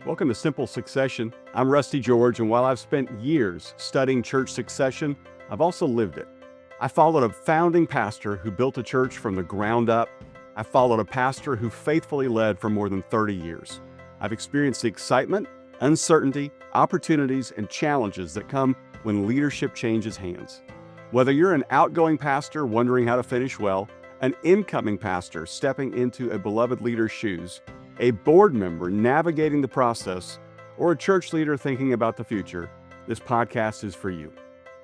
Welcome to Simple Succession. I'm Rusty George, and while I've spent years studying church succession, I've also lived it. I followed a founding pastor who built a church from the ground up. I followed a pastor who faithfully led for more than 30 years. I've experienced the excitement, uncertainty, opportunities, and challenges that come when leadership changes hands. Whether you're an outgoing pastor wondering how to finish well, an incoming pastor stepping into a beloved leader's shoes, a board member navigating the process, or a church leader thinking about the future, this podcast is for you.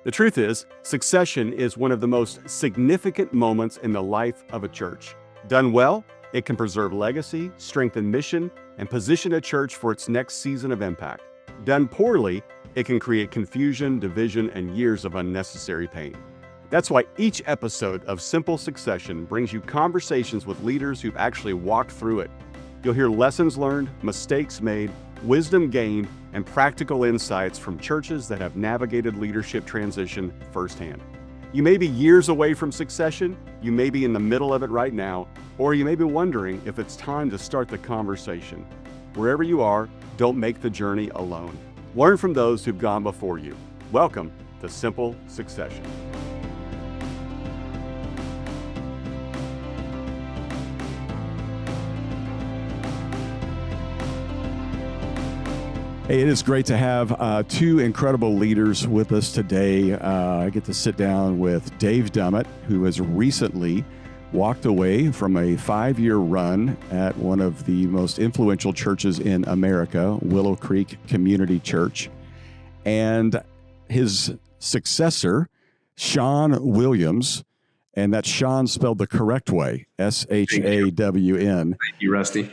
The truth is, succession is one of the most significant moments in the life of a church. Done well, it can preserve legacy, strengthen mission, and position a church for its next season of impact. Done poorly, it can create confusion, division, and years of unnecessary pain. That's why each episode of Simple Succession brings you conversations with leaders who've actually walked through it. You'll hear lessons learned, mistakes made, wisdom gained, and practical insights from churches that have navigated leadership transition firsthand. You may be years away from succession, you may be in the middle of it right now, or you may be wondering if it's time to start the conversation. Wherever you are, don't make the journey alone. Learn from those who've gone before you. Welcome to Simple Succession. Hey, it is great to have two incredible leaders with us today. I get to sit down with Dave Dummitt, who has recently walked away from a 5-year run at one of the most influential churches in America, Willow Creek Community Church, and his successor, Shawn Williams, and that's Shawn spelled the correct way, S-H-A-W-N. Thank you, Rusty.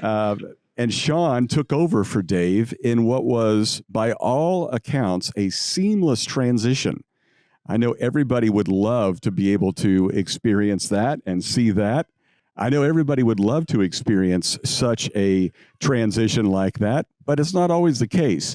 And Shawn took over for Dave in what was, by all accounts, a seamless transition. I know everybody would love to be able to experience that and see that. I know everybody would love to experience such a transition like that, but it's not always the case.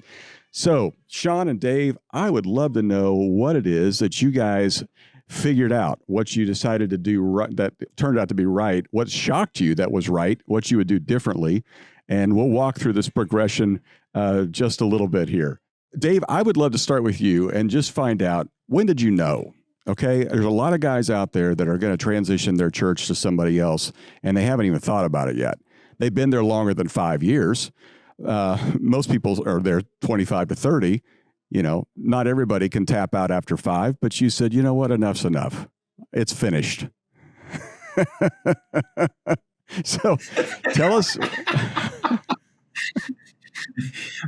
So, Shawn and Dave, I would love to know what it is that you guys figured out, what you decided to do right, that turned out to be right, what shocked you that was right, what you would do differently. And we'll walk through this progression just a little bit here. Dave, I would love to start with you and just find out, when did you know? Okay, there's a lot of guys out there that are going to transition their church to somebody else, and they haven't even thought about it yet. They've been there longer than 5 years. Most people are there 25 to 30. You know, not everybody can tap out after 5, but you said, you know what, enough's enough. It's finished. So tell us.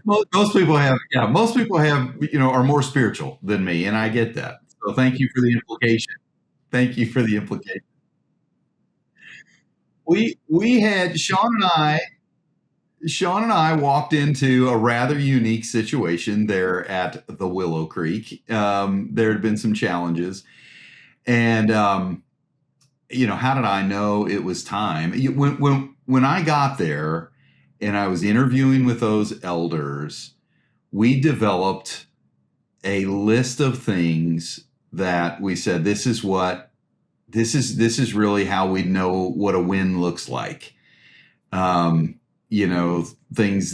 Most people have, are more spiritual than me, and I get that. So thank you for the implication. We had Shawn and I walked into a rather unique situation there at the Willow Creek. There had been some challenges, and how did I know it was time? When I got there and I was interviewing with those elders, we developed a list of things that we said, this is really how we know what a win looks like. Things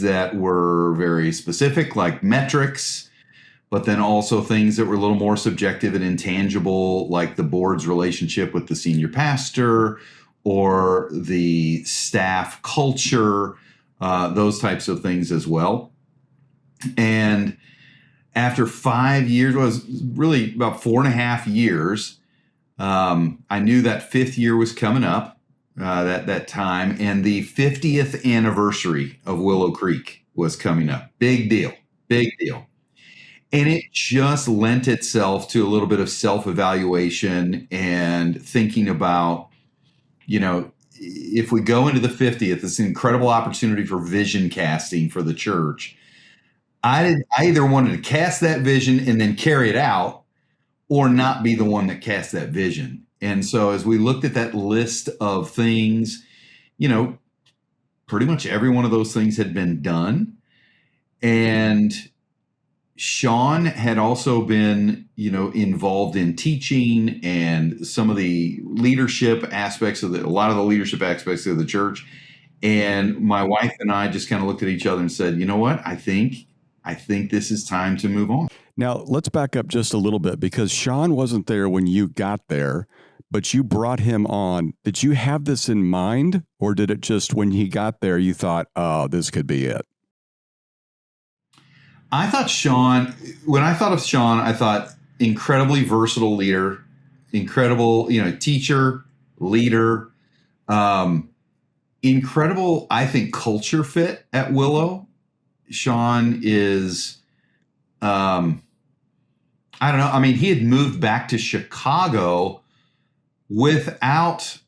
that were very specific, like metrics, but then also things that were a little more subjective and intangible, like the board's relationship with the senior pastor or the staff culture, those types of things as well. And after 5 years, was really about 4.5 years, I knew that 5th year was coming up, that time, and the 50th anniversary of Willow Creek was coming up. Big deal. And it just lent itself to a little bit of self-evaluation and thinking about, if we go into the 50th, it's an incredible opportunity for vision casting for the church. I either wanted to cast that vision and then carry it out, or not be the one that cast that vision. And so as we looked at that list of things, pretty much every one of those things had been done. And Shawn had also been, involved in teaching and some of the leadership aspects a lot of the leadership aspects of the church. And my wife and I just kind of looked at each other and said, you know what? I think this is time to move on. Now, let's back up just a little bit because Shawn wasn't there when you got there, but you brought him on. Did you have this in mind, or did it just when he got there, you thought, oh, this could be it? I thought when I thought of Shawn, I thought incredibly versatile leader, incredible, teacher, leader, incredible, I think, culture fit at Willow. Shawn is, I don't know. I mean, he had moved back to Chicago without,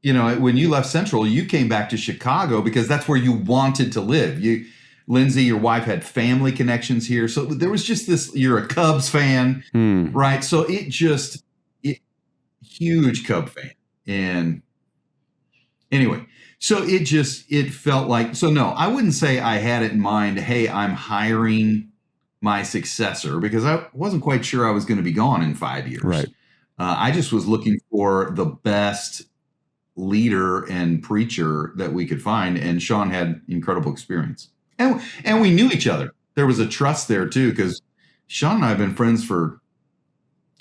when you left Central, you came back to Chicago because that's where you wanted to live. Lindsay, your wife, had family connections here. So there was just this, you're a Cubs fan, right? So huge Cub fan. And anyway, so it felt like, so no, I wouldn't say I had it in mind, hey, I'm hiring my successor, because I wasn't quite sure I was going to be gone in 5 years. Right. I just was looking for the best leader and preacher that we could find. And Shawn had incredible experience. And we knew each other. There was a trust there too, because Shawn and I have been friends for,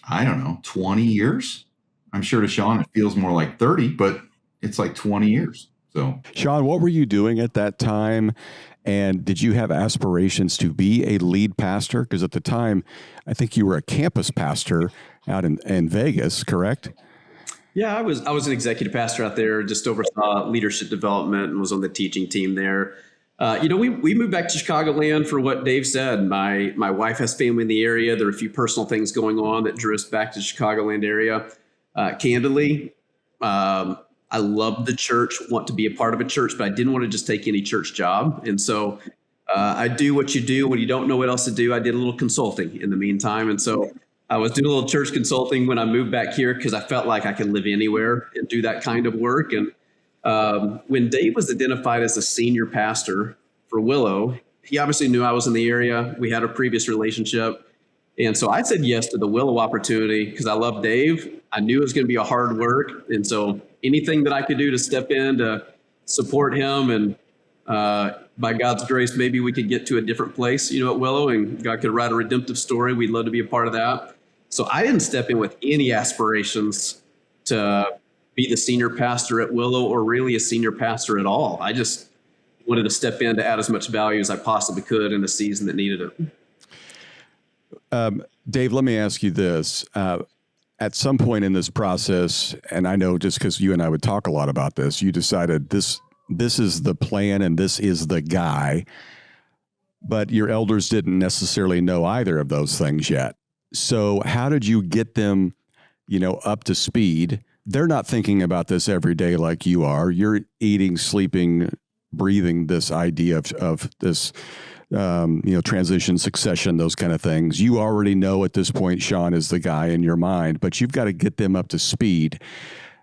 I don't know, 20 years. I'm sure to Shawn it feels more like 30, but it's like 20 years. So, Shawn, what were you doing at that time? And did you have aspirations to be a lead pastor? Because at the time, I think you were a campus pastor out in Vegas, correct? Yeah, I was an executive pastor out there, just oversaw leadership development and was on the teaching team there. We moved back to Chicagoland for what Dave said. My wife has family in the area. There are a few personal things going on that drew us back to the Chicagoland area. Candidly, I love the church, want to be a part of a church, but I didn't want to just take any church job. And so I do what you do when you don't know what else to do. I did a little consulting in the meantime. And so I was doing a little church consulting when I moved back here because I felt like I could live anywhere and do that kind of work. And when Dave was identified as a senior pastor for Willow, he obviously knew I was in the area. We had a previous relationship. And so I said yes to the Willow opportunity because I love Dave. I knew it was going to be a hard work. And so anything that I could do to step in to support him and by God's grace, maybe we could get to a different place, at Willow, and God could write a redemptive story. We'd love to be a part of that. So I didn't step in with any aspirations to be the senior pastor at Willow or really a senior pastor at all. I just wanted to step in to add as much value as I possibly could in the season that needed it. Dave, let me ask you this. At some point in this process, and I know just because you and I would talk a lot about this, you decided this is the plan and this is the guy, but your elders didn't necessarily know either of those things yet. So how did you get them, up to speed? They're not thinking about this every day like you are. You're eating, sleeping, breathing this idea of this, transition, succession, those kind of things. You already know at this point, Shawn is the guy in your mind, but you've got to get them up to speed.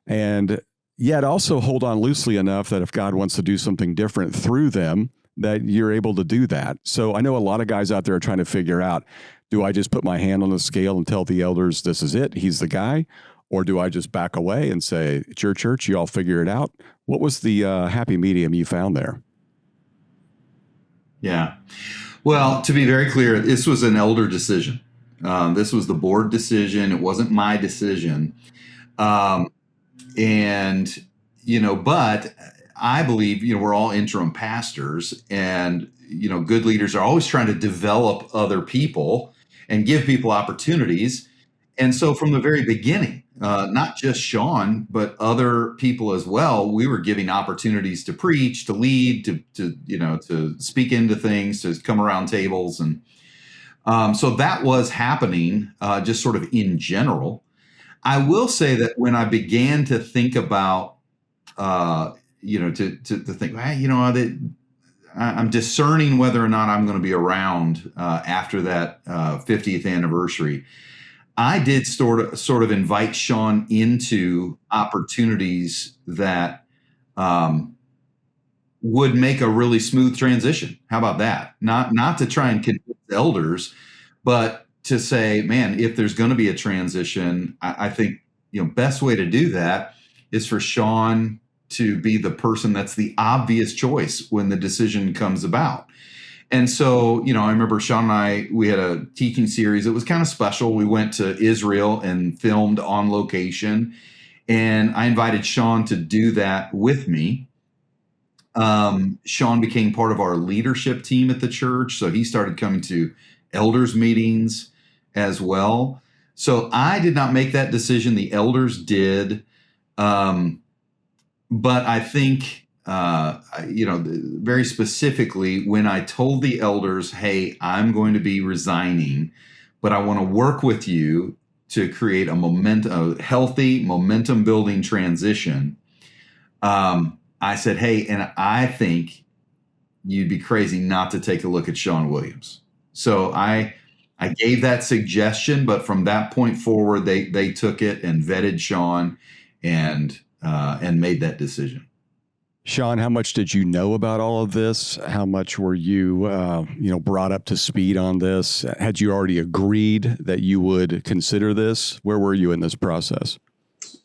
And yet also hold on loosely enough that if God wants to do something different through them, that you're able to do that. So I know a lot of guys out there are trying to figure out, do I just put my hand on the scale and tell the elders this is it, he's the guy? Or do I just back away and say, it's your church, you all figure it out? What was the happy medium you found there? Yeah. Well, to be very clear, this was an elder decision. This was the board decision. It wasn't my decision. But I believe, we're all interim pastors and, good leaders are always trying to develop other people and give people opportunities. And so from the very beginning, not just Shawn, but other people as well, we were giving opportunities to preach, to lead, to speak into things, to come around tables. And so that was happening just sort of in general. I will say that when I began to think about, to think, I'm discerning whether or not I'm going to be around after that 50th anniversary. I did sort of invite Shawn into opportunities that would make a really smooth transition. How about that? Not to try and convince elders, but to say, man, if there's going to be a transition, I think best way to do that is for Shawn to be the person that's the obvious choice when the decision comes about. And so, I remember Shawn and we had a teaching series. It was kind of special. We went to Israel and filmed on location, and I invited Shawn to do that with me. Shawn became part of our leadership team at the church, so he started coming to elders meetings as well. So I did not make that decision. The elders did. But I think, very specifically, when I told the elders, hey, I'm going to be resigning, but I want to work with you to create a healthy momentum building transition. I said, hey, and I think you'd be crazy not to take a look at Shawn Williams. So I gave that suggestion, but from that point forward, they took it and vetted Shawn and made that decision. Shawn, how much did you know about all of this? How much were you, brought up to speed on this? Had you already agreed that you would consider this? Where were you in this process?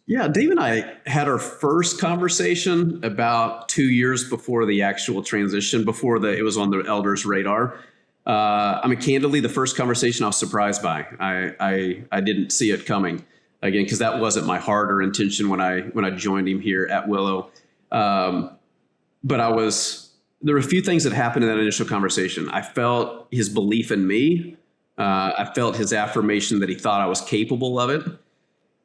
Yeah, Dave and I had our first conversation about 2 years before the actual transition, before it was on the elders' radar. Candidly, the first conversation I was surprised by. I didn't see it coming, again, because that wasn't my heart or intention when I joined him here at Willow. But there were a few things that happened in that initial conversation. I felt his belief in me. I felt his affirmation that he thought I was capable of it.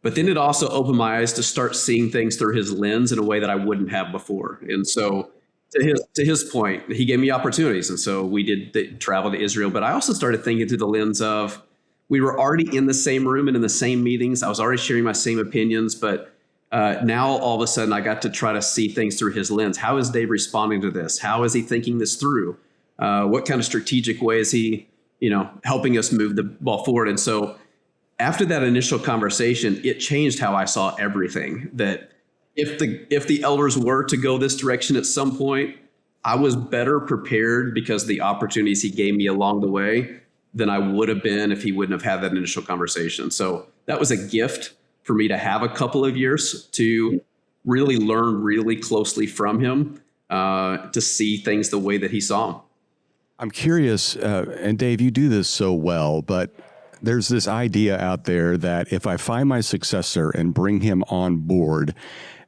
But then it also opened my eyes to start seeing things through his lens in a way that I wouldn't have before. And so to his point, he gave me opportunities. And so we did travel to Israel. But I also started thinking through the lens of, we were already in the same room and in the same meetings. I was already sharing my same opinions. But now all of a sudden I got to try to see things through his lens. How is Dave responding to this? How is he thinking this through? What kind of strategic way is he, helping us move the ball forward? And so after that initial conversation, it changed how I saw everything. That if the elders were to go this direction at some point, I was better prepared because of the opportunities he gave me along the way than I would have been if he wouldn't have had that initial conversation. So that was a gift for me to have a couple of years to really learn really closely from him, to see things the way that he saw them. I'm curious, and Dave, you do this so well, but there's this idea out there that if I find my successor and bring him on board,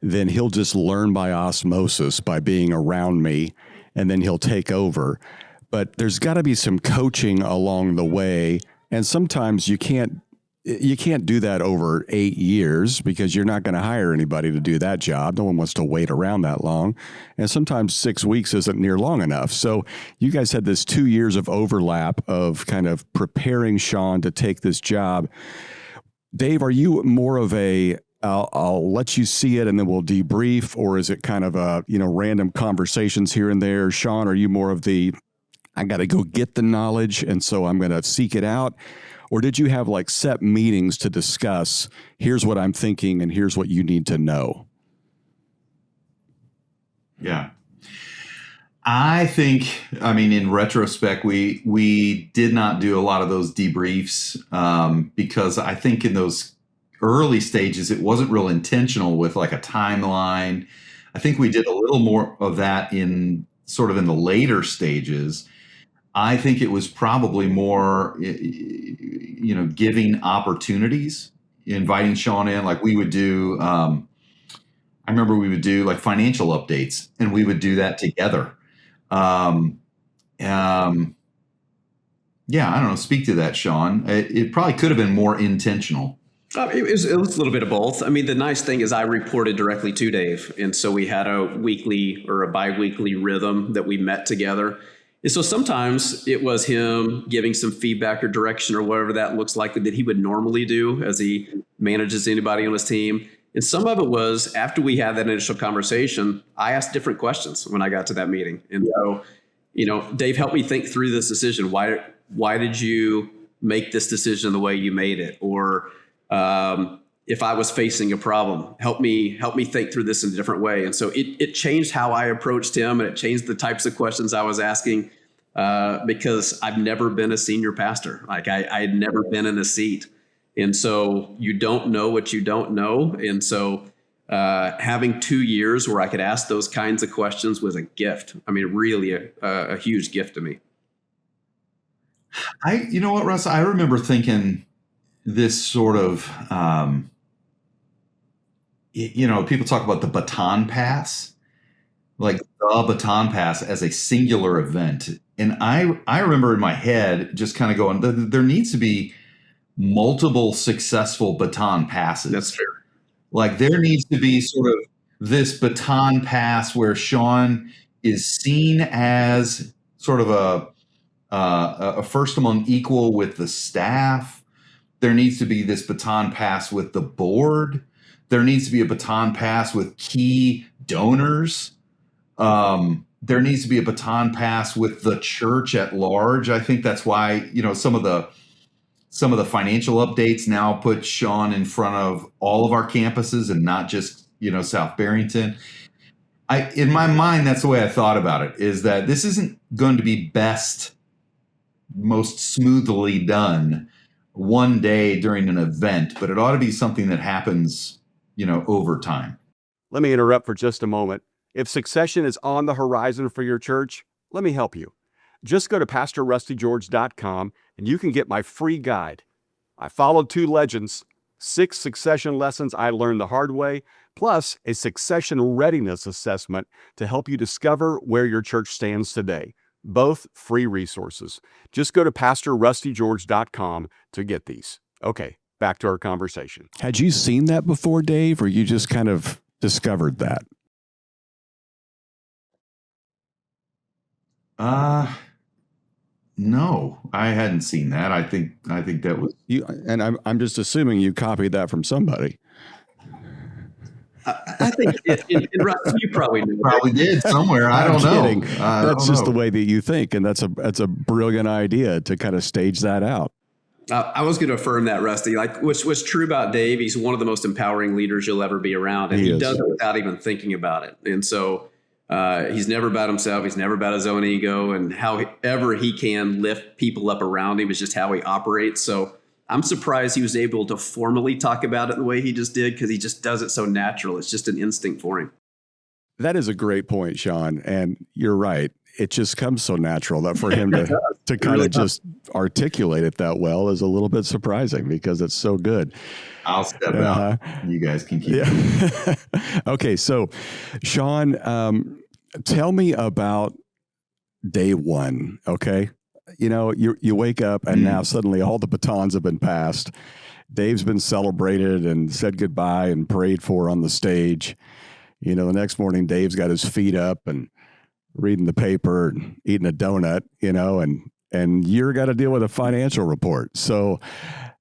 then he'll just learn by osmosis by being around me, and then he'll take over. But there's got to be some coaching along the way, and sometimes you can't do that over 8 years because you're not going to hire anybody to do that job. No one wants to wait around that long. And sometimes 6 weeks isn't near long enough. So you guys had this 2 years of overlap of kind of preparing Shawn to take this job. Dave, are you more of I'll let you see it and then we'll debrief, or is it kind of random conversations here and there? Shawn, are you more of I got to go get the knowledge and so I'm going to seek it out? Or did you have set meetings to discuss, here's what I'm thinking and here's what you need to know? Yeah. I think, in retrospect, we did not do a lot of those debriefs because I think in those early stages, it wasn't real intentional with a timeline. I think we did a little more of that in the later stages. I think it was probably more, giving opportunities, inviting Shawn in. We would do, I remember we would do financial updates, and we would do that together. Yeah, I don't know. Speak to that, Shawn. It probably could have been more intentional. It was a little bit of both. The nice thing is I reported directly to Dave. And so we had a weekly or a biweekly rhythm that we met together. And so sometimes it was him giving some feedback or direction or whatever that looks like that he would normally do as he manages anybody on his team. And some of it was after we had that initial conversation, I asked different questions when I got to that meeting. And so, Dave, help me think through this decision. Why did you make this decision the way you made it? Or if I was facing a problem, help me think through this in a different way. And so it changed how I approached him, and it changed the types of questions I was asking because I've never been a senior pastor. I had never been in a seat. And so you don't know what you don't know. And so having 2 years where I could ask those kinds of questions was a gift. I mean, really a huge gift to me. You know what, Russ? I remember thinking this sort of, people talk about the baton pass, like the baton pass as a singular event. And I remember in my head just kind of going, there needs to be multiple successful baton passes. That's fair. Like there needs to be sort of this baton pass where Shawn is seen as sort of a first among equal with the staff. There needs to be this baton pass with the board. There needs to be a baton pass with key donors. There needs to be a baton pass with the church at large. I think that's why, some of the financial updates now put Shawn in front of all of our campuses and not just, South Barrington. In my mind, that's the way I thought about it, is that this isn't going to be most smoothly done one day during an event, but it ought to be something that happens, over time. Let me interrupt for just a moment. If succession is on the horizon for your church, let me help you. Just go to pastorrustygeorge.com and you can get my free guide. I followed 2 legends, 6 succession lessons I learned the hard way, plus a succession readiness assessment to help you discover where your church stands today. Both free resources. Just go to pastorrustygeorge.com to get these. Okay, back to our conversation. Had you seen that before, Dave, or you just kind of discovered that? No, I hadn't seen that. I think that was you, and I'm just assuming you copied that from somebody. I think you probably knew. Probably did somewhere. I don't know. That's just the way that you think, and that's a brilliant idea to kind of stage that out. I was going to affirm that, Rusty. Like what's true about Dave, he's one of the most empowering leaders you'll ever be around, and he does it without even thinking about it. And so he's never about himself. He's never about his own ego, and however he can lift people up around him is just how he operates. So I'm surprised he was able to formally talk about it the way he just did, because he just does it so natural. It's just an instinct for him. That is a great point, Shawn. And you're right. It just comes so natural that for him to kind of just articulate it that well is a little bit surprising, because it's so good. I'll step out. You guys can keep it. Okay. So Shawn, tell me about day one. Okay. You wake up and now suddenly all the batons have been passed. Dave's been celebrated and said goodbye and prayed for on the stage. The next morning, Dave's got his feet up and reading the paper and eating a donut, and you're got to deal with a financial report. So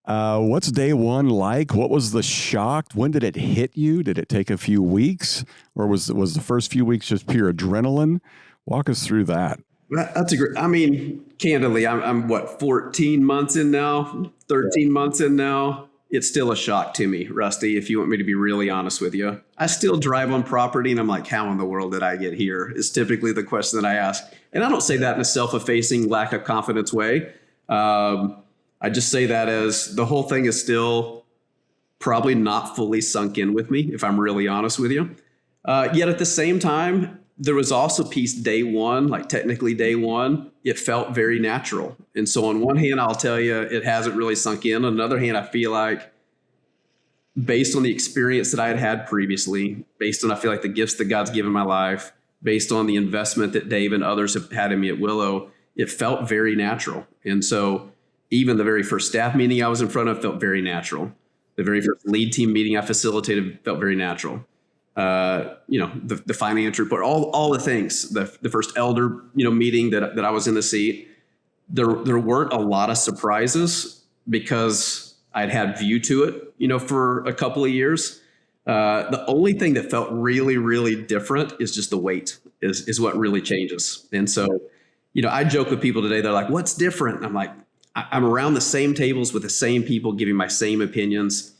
what's day one like? What was the shock? When did it hit you? Did it take a few weeks, or was the first few weeks just pure adrenaline? Walk us through that. That's candidly, I'm 14 months in now, 13 months in now. It's still a shock to me, Rusty, if you want me to be really honest with you. I still drive on property and I'm like, how in the world did I get here? Is typically the question that I ask. And I don't say that in a self-effacing, lack of confidence way. I just say that as the whole thing is still probably not fully sunk in with me, if I'm really honest with you. Yet at the same time, there was also piece day one, like technically day one, it felt very natural. And so on one hand, I'll tell you, it hasn't really sunk in. On another hand, I feel like based on the experience that I had previously, based on, I feel like the gifts that God's given my life, based on the investment that Dave and others have had in me at Willow, it felt very natural. And so even the very first staff meeting I was in front of felt very natural. The very first lead team meeting I facilitated felt very natural. The financial report, all the things, the first elder, meeting that I was in the seat, there weren't a lot of surprises because I'd had view to it, for a couple of years. The only thing that felt really, really different is just the weight is what really changes. And so, I joke with people today, they're like, what's different? And I'm like, I'm around the same tables with the same people giving my same opinions.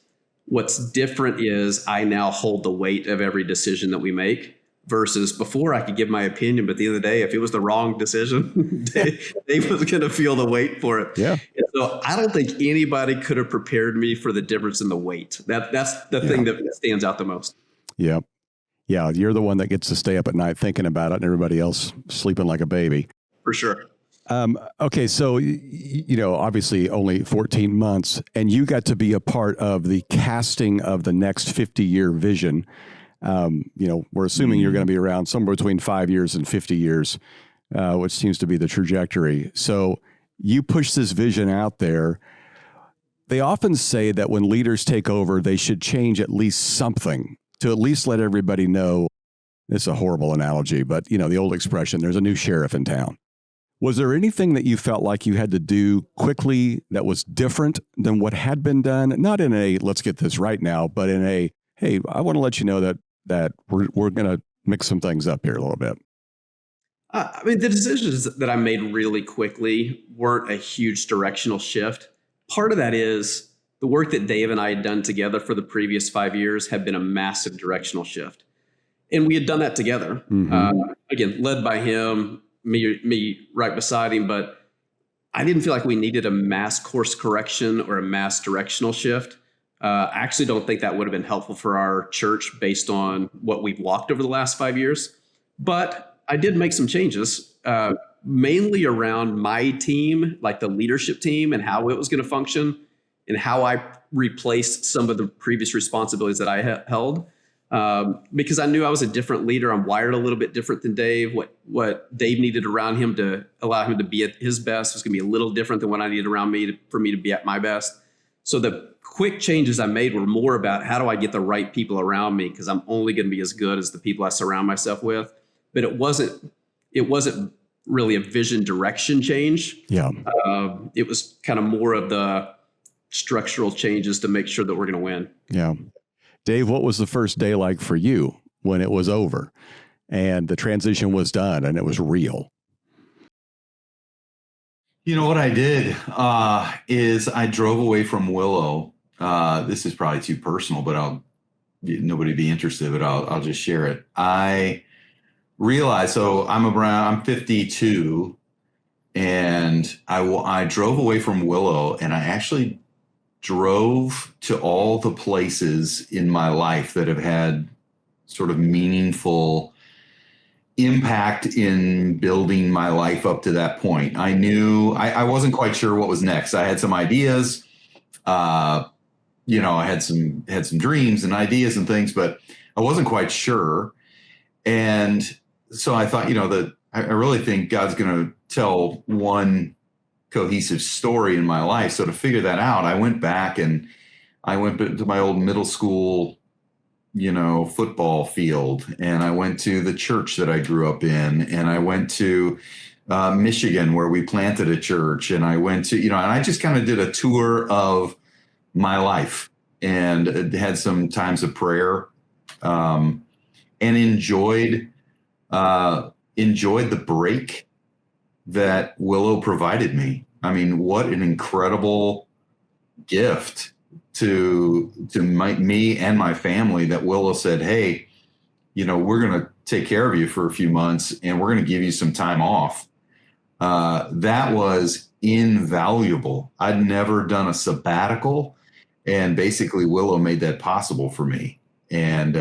What's different is I now hold the weight of every decision that we make, versus before I could give my opinion, but at the end of the day, if it was the wrong decision, Dave was going to feel the weight for it. Yeah. And so I don't think anybody could have prepared me for the difference in the weight. That's the thing that stands out the most. Yep. Yeah, you're the one that gets to stay up at night thinking about it and everybody else sleeping like a baby. For sure. Okay, so, obviously only 14 months, and you got to be a part of the casting of the next 50-year vision. We're assuming you're going to be around somewhere between 5 years and 50 years, which seems to be the trajectory. So you push this vision out there. They often say that when leaders take over, they should change at least something to at least let everybody know. It's a horrible analogy, but, the old expression, there's a new sheriff in town. Was there anything that you felt like you had to do quickly that was different than what had been done? Not in a, let's get this right now, but in a, hey, I want to let you know that we're going to mix some things up here a little bit. The decisions that I made really quickly weren't a huge directional shift. Part of that is the work that Dave and I had done together for the previous 5 years had been a massive directional shift. And we had done that together, again, led by him, me right beside him, but I didn't feel like we needed a mass course correction or a mass directional shift. I actually don't think that would have been helpful for our church based on what we've walked over the last 5 years. But I did make some changes, mainly around my team, like the leadership team and how it was going to function and how I replaced some of the previous responsibilities that I held. Because I knew I was a different leader. I'm wired a little bit different than Dave. What Dave needed around him to allow him to be at his best was going to be a little different than what I needed around me for me to be at my best. So the quick changes I made were more about how do I get the right people around me, because I'm only going to be as good as the people I surround myself with. But it wasn't really a vision direction change. Yeah. It was kind of more of the structural changes to make sure that we're going to win. Yeah. Dave, what was the first day like for you when it was over and the transition was done and it was real? What I did is I drove away from Willow. This is probably too personal, but nobody be interested, but I'll just share it. I realized, so I'm 52, and I drove away from Willow, and I actually drove to all the places in my life that have had sort of meaningful impact in building my life up to that point. I knew I wasn't quite sure what was next. I had some ideas, I had some dreams and ideas and things, but I wasn't quite sure. And so I thought, that I really think God's going to tell one cohesive story in my life. So to figure that out, I went back and I went to my old middle school, football field, and I went to the church that I grew up in, and I went to Michigan where we planted a church, and I went to, and I just kind of did a tour of my life and had some times of prayer, and enjoyed the break that Willow provided me. I mean, what an incredible gift to me and my family that Willow said, hey, we're going to take care of you for a few months and we're going to give you some time off. That was invaluable. I'd never done a sabbatical, and basically Willow made that possible for me. And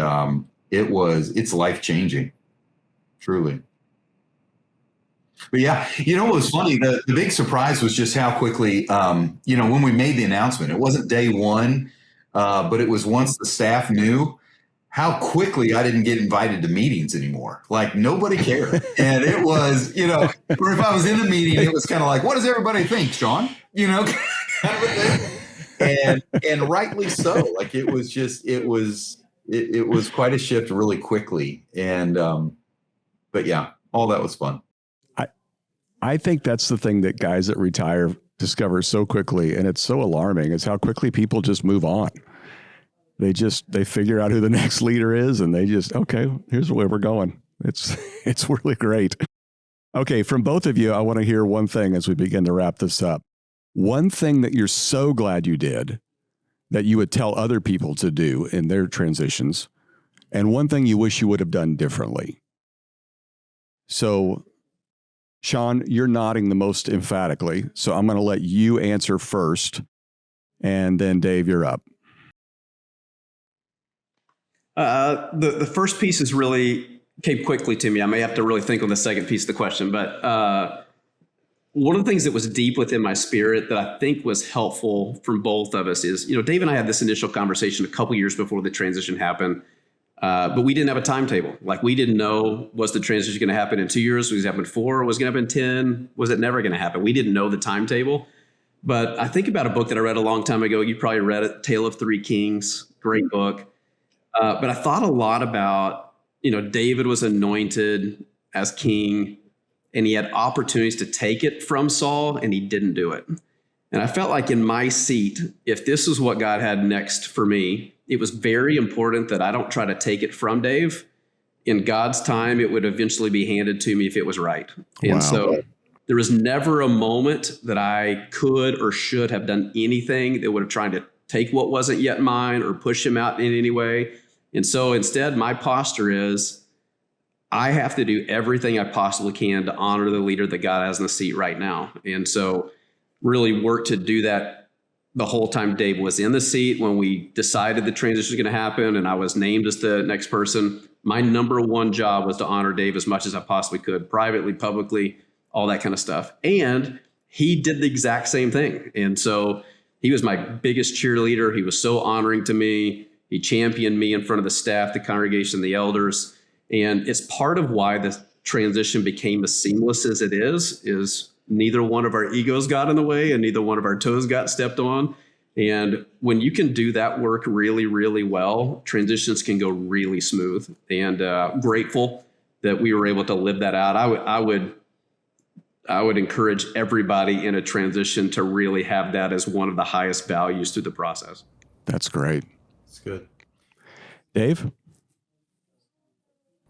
it's life-changing, truly. But yeah, what was funny, the big surprise was just how quickly, when we made the announcement, it wasn't day one, but it was once the staff knew, how quickly I didn't get invited to meetings anymore. Like, nobody cared. And it was, or if I was in a meeting, it was kind of like, what does everybody think, Shawn? Kind of a thing. And rightly so. Like, it was quite a shift really quickly. And, but yeah, all that was fun. I think that's the thing that guys that retire discover so quickly, and it's so alarming, is how quickly people just move on. They figure out who the next leader is, and they just, okay, here's where we're going. It's really great. Okay, from both of you, I want to hear one thing as we begin to wrap this up. One thing that you're so glad you did that you would tell other people to do in their transitions, and one thing you wish you would have done differently. So, Shawn, you're nodding the most emphatically, so I'm going to let you answer first, and then Dave, you're up. The first piece is really came quickly to me. I may have to really think on the second piece of the question, but one of the things that was deep within my spirit that I think was helpful from both of us is, Dave and I had this initial conversation a couple years before the transition happened, but we didn't have a timetable. Like, we didn't know, was the transition going to happen in 2 years? Was it going to happen in 4? Was it going to happen in 10? Was it never going to happen? We didn't know the timetable. But I think about a book that I read a long time ago. You probably read it, Tale of Three Kings. Great book. But I thought a lot about, David was anointed as king, and he had opportunities to take it from Saul, and he didn't do it. And I felt like in my seat, if this is what God had next for me, it was very important that I don't try to take it from Dave. In God's time, it would eventually be handed to me if it was right. Wow. And so there was never a moment that I could or should have done anything that would have tried to take what wasn't yet mine or push him out in any way. And so instead, my posture is, I have to do everything I possibly can to honor the leader that God has in the seat right now. And so really work to do that the whole time Dave was in the seat. When we decided the transition was going to happen and I was named as the next person, my number one job was to honor Dave as much as I possibly could, privately, publicly, all that kind of stuff. And he did the exact same thing. And so he was my biggest cheerleader. He was so honoring to me. He championed me in front of the staff, the congregation, the elders. And it's part of why the transition became as seamless as it is neither one of our egos got in the way and neither one of our toes got stepped on. And when you can do that work really, really well, transitions can go really smooth. And grateful that we were able to live that out. I would encourage everybody in a transition to really have that as one of the highest values through the process. That's great. That's good. Dave?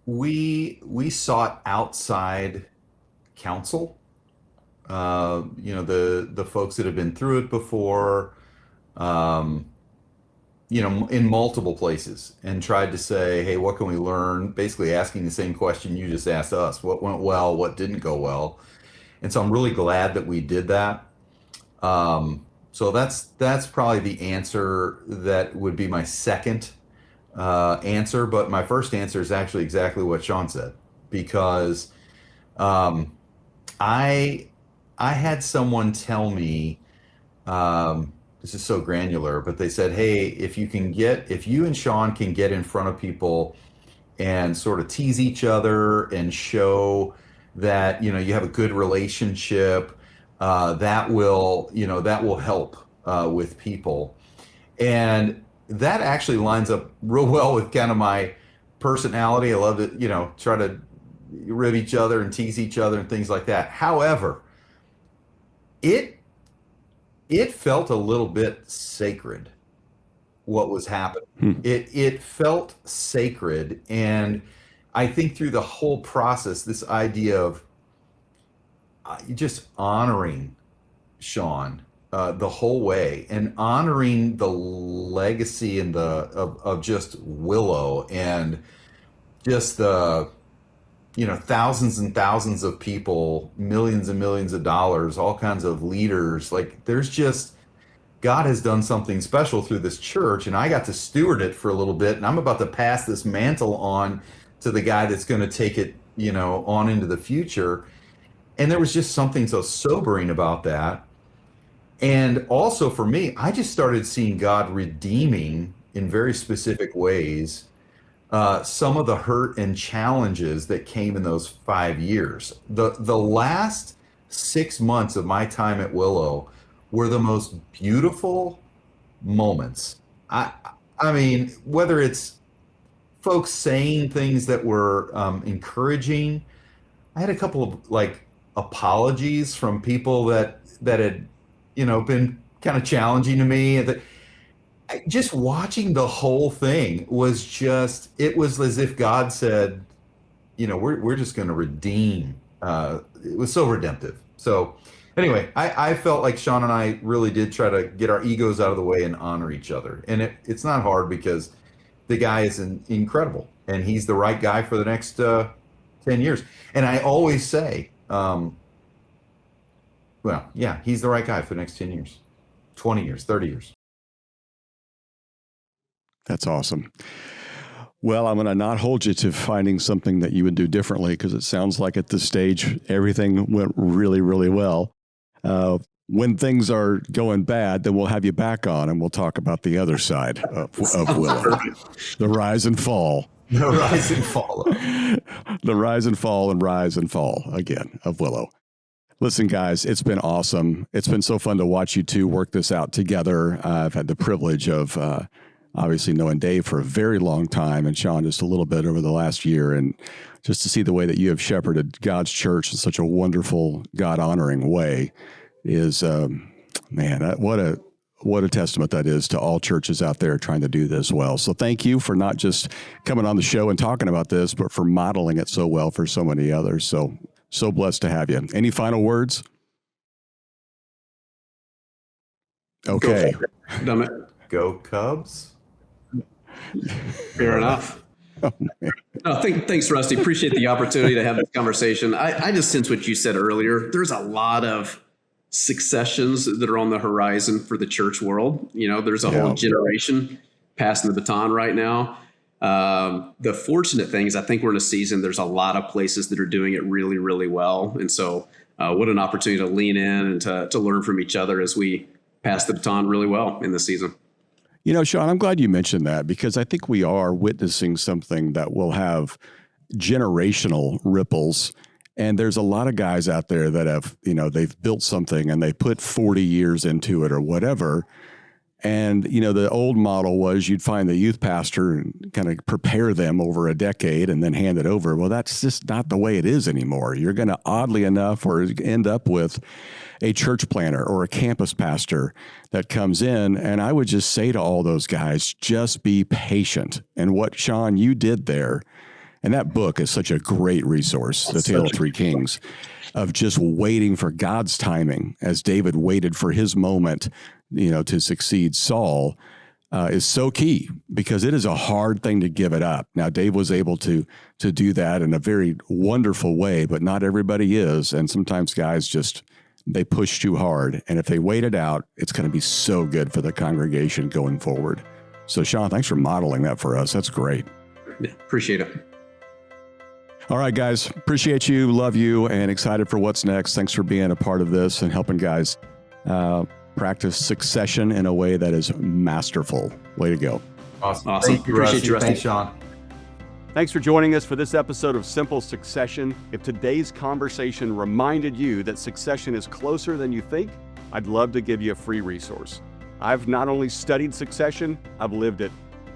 We sought outside counsel. The folks that have been through it before, in multiple places, and tried to say, hey, what can we learn? Basically asking the same question you just asked us. What went well? What didn't go well? And so I'm really glad that we did that. So that's probably the answer that would be my second answer. But my first answer is actually exactly what Shawn said, because I had someone tell me, this is so granular, but they said, hey, if you and Shawn can get in front of people and sort of tease each other and show that, you have a good relationship, that will help with people. And that actually lines up real well with kind of my personality. I love to, try to rib each other and tease each other and things like that. However, it felt a little bit sacred, what was happening. It felt sacred. And I think through the whole process, this idea of just honoring Shawn the whole way, and honoring the legacy and of just Willow, and just the thousands and thousands of people, millions and millions of dollars, all kinds of leaders. Like, there's just, God has done something special through this church, and I got to steward it for a little bit, and I'm about to pass this mantle on to the guy that's going to take it, on into the future. And there was just something so sobering about that. And also for me, I just started seeing God redeeming in very specific ways some of the hurt and challenges that came in those 5 years. The last 6 months of my time at Willow were the most beautiful moments. I mean, whether it's folks saying things that were encouraging. I had a couple of apologies from people that had been kind of challenging to me. Just watching the whole thing was it was as if God said, we're just going to redeem. It was so redemptive. So anyway, I felt like Shawn and I really did try to get our egos out of the way and honor each other. And it's not hard, because the guy is incredible, and he's the right guy for the next 10 years. And I always say, he's the right guy for the next 10 years, 20 years, 30 years. That's awesome. Well, I'm going to not hold you to finding something that you would do differently, because it sounds like at this stage, everything went really, really well. When things are going bad, then we'll have you back on and we'll talk about the other side of Willow, the rise and fall. The rise and fall. The rise and fall and rise and fall again of Willow. Listen, guys, it's been awesome. It's been so fun to watch you two work this out together. I've had the privilege of obviously knowing Dave for a very long time and Shawn just a little bit over the last year. And just to see the way that you have shepherded God's church in such a wonderful, God-honoring way is, what a testament that is to all churches out there trying to do this well. So thank you for not just coming on the show and talking about this, but for modeling it so well for so many others. So blessed to have you. Any final words? Okay. Dummitt. Go Cubs. Fair enough. Oh, man. No, thanks, Rusty. Appreciate the opportunity to have this conversation. I just sense what you said earlier. There's a lot of successions that are on the horizon for the church world. There's a whole generation passing the baton right now. The fortunate thing is I think we're in a season, there's a lot of places that are doing it really, really well. And so what an opportunity to lean in and to learn from each other as we pass the baton really well in this season. Shawn, I'm glad you mentioned that, because I think we are witnessing something that will have generational ripples. And there's a lot of guys out there that have, they've built something and they put 40 years into it or whatever. And, the old model was you'd find the youth pastor and kind of prepare them over a decade and then hand it over. Well, that's just not the way it is anymore. You're going to, oddly enough, or end up with a church planter or a campus pastor that comes in. And I would just say to all those guys, just be patient. And what, Shawn, you did there, and that book is such a great resource, The Tale of Three Kings, of just waiting for God's timing as David waited for his moment, to succeed Saul, is so key, because it is a hard thing to give it up. Now, Dave was able to do that in a very wonderful way, but not everybody is. And sometimes guys they push too hard. And if they wait it out, it's going to be so good for the congregation going forward. So, Shawn, thanks for modeling that for us. That's great. Yeah, appreciate it. All right, guys. Appreciate you, love you, and excited for what's next. Thanks for being a part of this and helping guys practice succession in a way that is masterful. Way to go. Awesome. Thank you, Rusty. Thanks, Shawn. Thanks for joining us for this episode of Simple Succession. If today's conversation reminded you that succession is closer than you think, I'd love to give you a free resource. I've not only studied succession, I've lived it.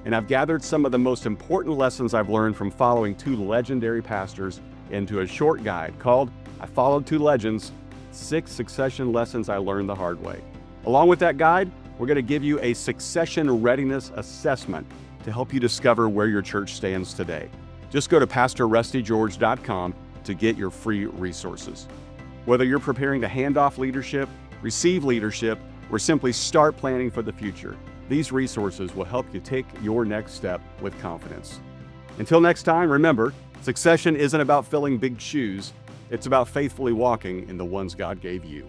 And I've gathered some of the most important lessons I've learned from following two legendary pastors into a short guide called I Followed Two Legends, 6 Succession Lessons I Learned the Hard Way. Along with that guide, we're going to give you a succession readiness assessment to help you discover where your church stands today. Just go to pastorrustygeorge.com to get your free resources. Whether you're preparing to hand off leadership, receive leadership, or simply start planning for the future, these resources will help you take your next step with confidence. Until next time, remember, succession isn't about filling big shoes. It's about faithfully walking in the ones God gave you.